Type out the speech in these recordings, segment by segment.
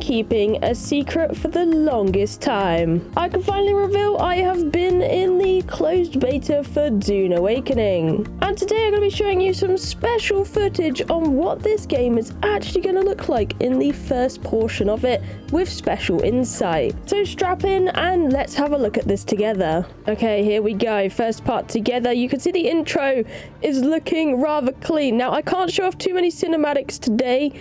keeping a secret for the longest time. I can finally reveal I have been in the closed beta for Dune Awakening. And today I'm going to be showing you some special footage on what this game is actually going to look like in the first portion of it with special insight. So strap in and let's have a look at this together. Okay, here we go. First part together. You can see the intro is looking rather clean. Now, I can't show off too many cinematics today,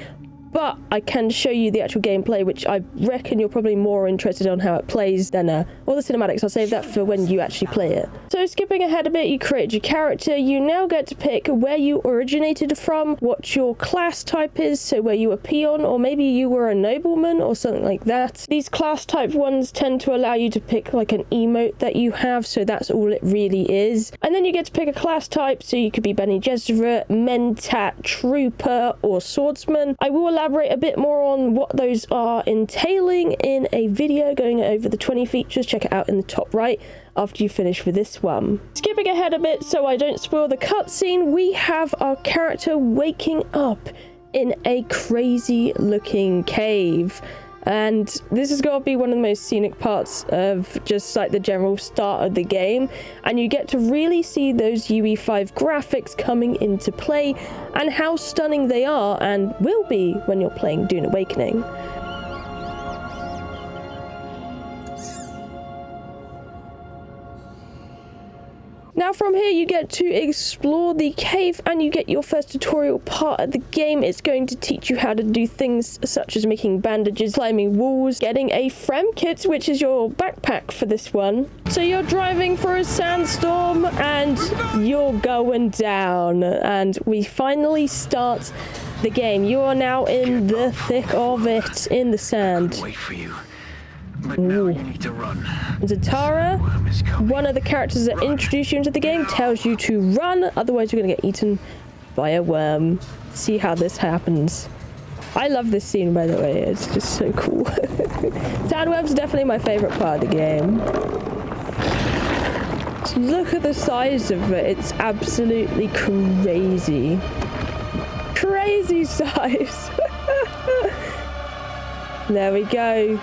but I can show you the actual gameplay, which I reckon you're probably more interested on how it plays than all the cinematics. I'll save that for when you actually play it. So skipping ahead a bit, you create your character. You now get to pick where you originated from, what your class type is, so where you a peon, or maybe you were a nobleman or something like that. These class type ones tend to allow you to pick like an emote that you have, so that's all it really is. And then you get to pick a class type, so you could be Bene Gesserit, Mentat, Trooper, or Swordsman. I will elaborate a bit more on what those are entailing in a video going over the 20 features. Check it out in the top right after you finish with this one. Skipping ahead a bit so I don't spoil the cutscene, we have our character waking up in a crazy looking cave. And this has got to be one of the most scenic parts of just like the general start of the game, and you get to really see those UE5 graphics coming into play and how stunning they are and will be when you're playing Dune Awakening. Now from here you get to explore the cave and you get your first tutorial part of the game. It's going to teach you how to do things such as making bandages, climbing walls, getting a frem kit, which is your backpack for this one. So you're driving for a sandstorm and you're going down, and we finally start the game. You are now in the thick of it, in the sand. Wait for you. But now you need to run. Zatara, one of the characters that introduce you into the game, tells you to run, otherwise you're going to get eaten by a worm. See how this happens. I love this scene, by the way. It's just so cool. Sandworms are definitely my favorite part of the game. Just look at the size of it. It's absolutely crazy. Crazy size. There we go.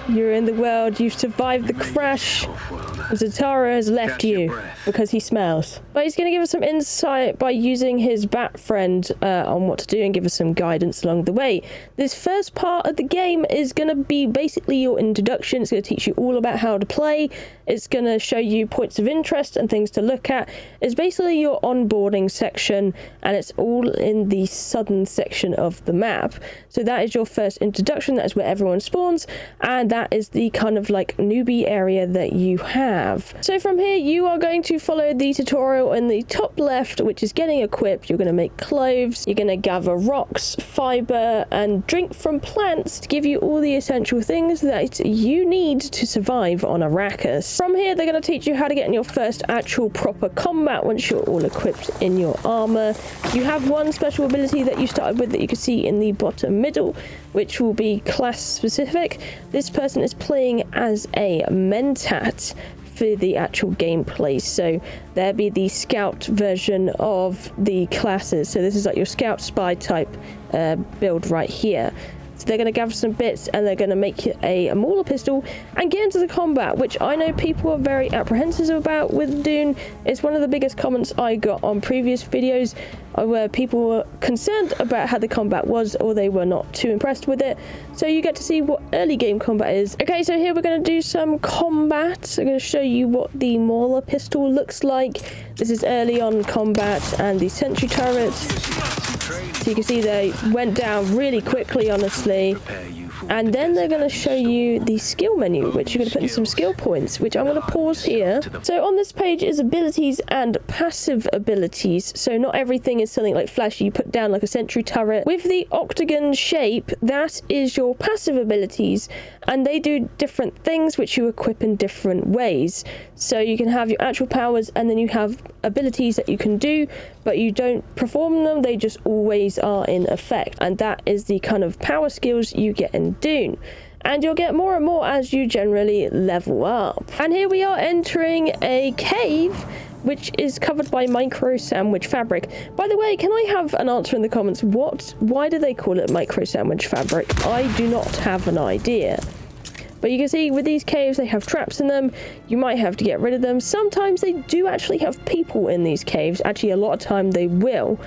You're in the world, you've survived the crash. Zatara has left you because he smells. But he's going to give us some insight by using his bat friend on what to do and give us some guidance along the way. This first part of the game is going to be basically your introduction. It's going to teach you all about how to play. It's going to show you points of interest and things to look at. It's basically your onboarding section, and it's all in the southern section of the map. So that is your first introduction. That is where everyone spawns, and that is the kind of like newbie area that you have. So from here you are going to follow the tutorial in the top left, which is getting equipped. You're going to make clothes, you're going to gather rocks, fiber, and drink from plants to give you all the essential things that you need to survive on Arrakis. From here they're going to teach you how to get in your first actual proper combat once you're all equipped in your armor. You have one special ability that you started with that you can see in the bottom middle, which will be class specific. This person is playing as a Mentat for the actual gameplay, so there'll be the scout version of the classes. So this is like your scout spy type build right here. So they're going to gather some bits and they're going to make it a Mauler pistol and get into the combat, which I know people are very apprehensive about with Dune. It's one of the biggest comments I got on previous videos where people were concerned about how the combat was, or they were not too impressed with it. So you get to see what early game combat is. Okay, so here we're going to do some combat. I'm going to show you what the Mauler pistol looks like. This is early on combat and the sentry turrets. So you can see they went down really quickly, honestly. And then they're going to show you the skill menu, which you're going to put in some skill points, which I'm going to pause here. So on this page is abilities and passive abilities. So not everything is something like flashy. You put down like a sentry turret. With the octagon shape, that is your passive abilities. And they do different things, which you equip in different ways. So you can have your actual powers, and then you have abilities that you can do, but you don't perform them. They just always are in effect. And that is the kind of power skills you get in Dune. And you'll get more and more as you generally level up. And here we are entering a cave which is covered by micro sandwich fabric. By the way, can I have an answer in the comments? Why do they call it micro sandwich fabric? I do not have an idea. But you can see with these caves, they have traps in them. You might have to get rid of them. Sometimes they do actually have people in these caves. Actually, a lot of time they will.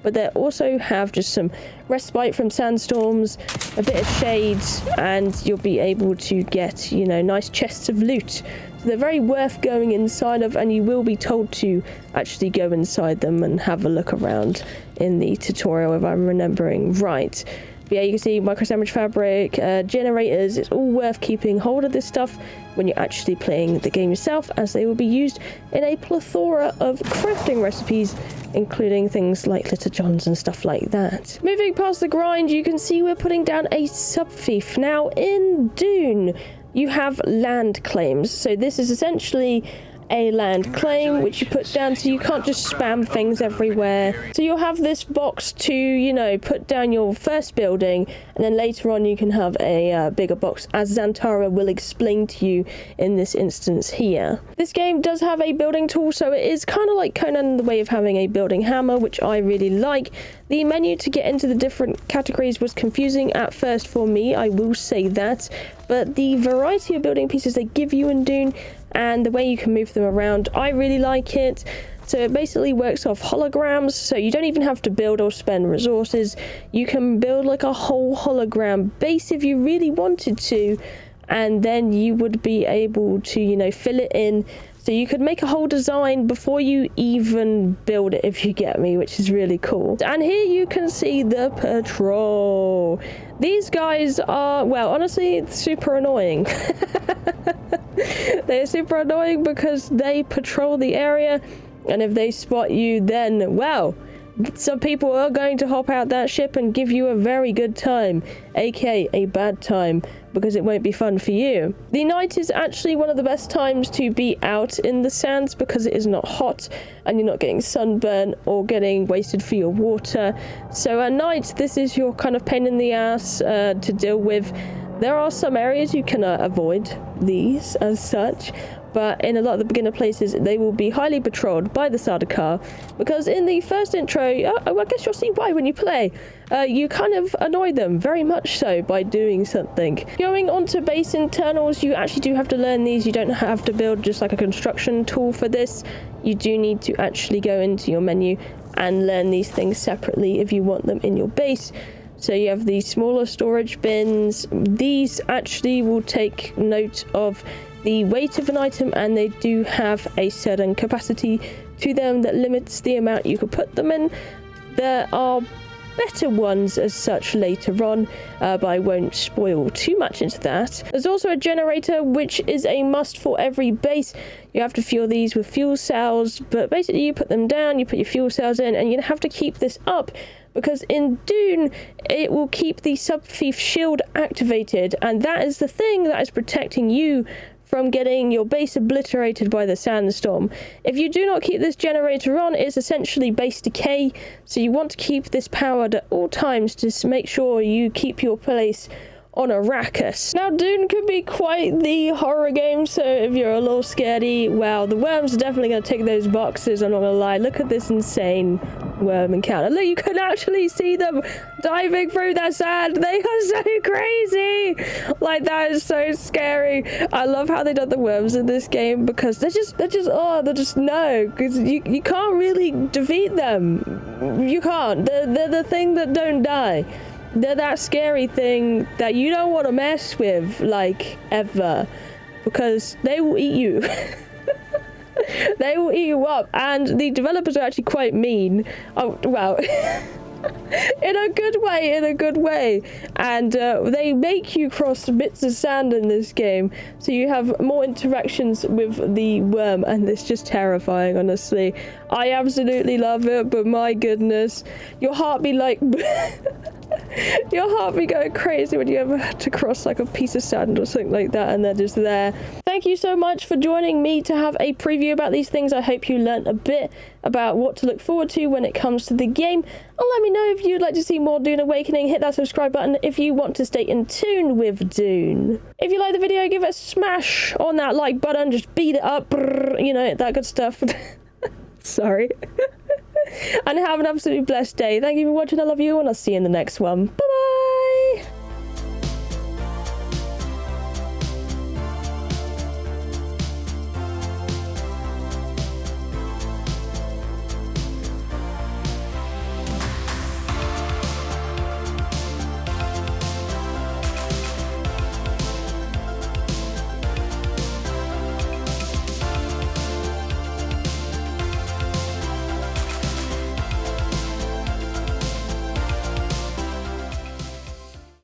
But they also have just some respite from sandstorms, a bit of shade, and you'll be able to get, you know, nice chests of loot. So they're very worth going inside of, and you will be told to actually go inside them and have a look around in the tutorial if I'm remembering right. But yeah, you can see micro sandwich fabric, generators. It's all worth keeping hold of this stuff when you're actually playing the game yourself, as they will be used in a plethora of crafting recipes, including things like Little Johns and stuff like that. Moving past the grind, you can see we're putting down a sub-thief. Now, in Dune, you have land claims. So this is essentially a land claim which you put down, so you can't just spam things everywhere. So you'll have this box to, you know, put down your first building, and then later on you can have a bigger box, as Xantara will explain to you in this instance here. This game does have a building tool, so it is kind of like Conan in the way of having a building hammer, which I really like. The menu to get into the different categories was confusing at first for me, I will say that, but the variety of building pieces they give you in Dune and the way you can move them around, I really like it. So it basically works off holograms, so you don't even have to build or spend resources. You can build like a whole hologram base if you really wanted to, and then you would be able to, you know, fill it in. So you could make a whole design before you even build it, if you get me, which is really cool. And here you can see the patrol. These guys are, well, honestly, super annoying. They're super annoying because they patrol the area, and if they spot you, then, well, some people are going to hop out that ship and give you a very good time, aka a bad time, because it won't be fun for you. The night is actually one of the best times to be out in the sands because it is not hot and you're not getting sunburn or getting wasted for your water. So at night, this is your kind of pain in the ass to deal with. There are some areas you can avoid these as such, but in a lot of the beginner places, they will be highly patrolled by the Sardaukar, because in the first intro, I guess you'll see why when you play, you kind of annoy them, very much so, by doing something. Going on to base internals, you actually do have to learn these. You don't have to build just like a construction tool for this. You do need to actually go into your menu and learn these things separately if you want them in your base. So you have these smaller storage bins. These actually will take note of the weight of an item, and they do have a certain capacity to them that limits the amount you could put them in. There are better ones as such later on, but I won't spoil too much into that. There's also a generator, which is a must for every base. You have to fuel these with fuel cells, but basically you put them down, you put your fuel cells in, and you have to keep this up, because in Dune, it will keep the sub-thief shield activated, and that is the thing that is protecting you from getting your base obliterated by the sandstorm. If you do not keep this generator on, it's essentially base decay, so you want to keep this powered at all times to make sure you keep your place on Arrakis. Now, Dune can be quite the horror game, so if you're a little scaredy, well, the worms are definitely going to tick those boxes, I'm not going to lie. Look at this insane worm encounter. Look, you can actually see them diving through that sand. They are so crazy. Like, that is so scary. I love how they done the worms in this game, because they're just no, because you can't really defeat them. You can't. They're the thing that don't die. They're that scary thing that you don't want to mess with, like, ever, because they will eat you. They will eat you up, and the developers are actually quite mean. Oh, well, in a good way, and they make you cross bits of sand in this game, so you have more interactions with the worm, and it's just terrifying, honestly. I absolutely love it, but my goodness, your heart be like your heart be going crazy when you ever have to cross like a piece of sand or something like that, and they're just there. Thank you so much for joining me to have a preview about these things. I hope you learnt a bit about what to look forward to when it comes to the game, and let me know if you'd like to see more Dune Awakening. Hit that subscribe button if you want to stay in tune with Dune. If you like the video, give it a smash on that like button, just beat it up, you know, that good stuff. Sorry. And have an absolutely blessed day. Thank you for watching. I love you, and I'll see you in the next one. Bye.